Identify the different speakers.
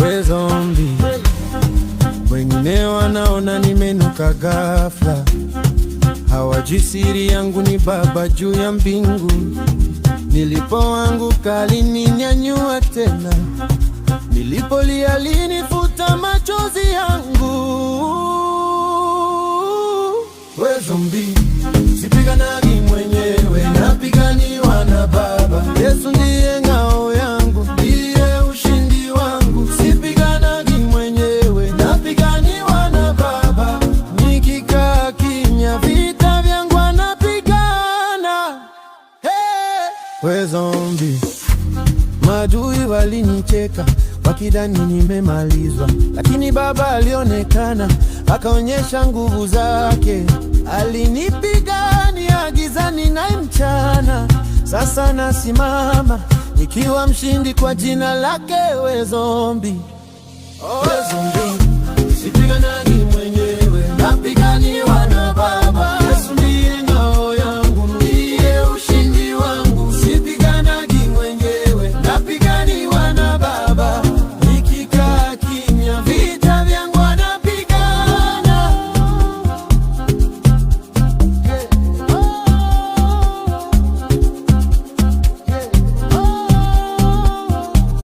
Speaker 1: we zombi. Wengine wanaona nimenuka ghafla, hawajui siri yangu ni Baba juu ya mbingu. Nilipoanguka alininyanyua tena, nilipolia alinifuta machozi yangu. We zombi, sipiganagi mwenyewe, napiganiwa na Baba. Yesu ndiye ngao yangu, ndiye ushindi wangu. Sipiganagi mwenyewe, napiganiwa na Baba. Nikikaa kimya, vita vyangu anapigana. Hey! We zombi, maadui walinicheka wakidhani nimemalizwa, lakini Baba alionekana, akaonyesha nguvu zake. Alinipigania gizani na mchana, sasa nasimama nikiwa mshindi kwa jina lake. We zombi, we zombi, sipiganagi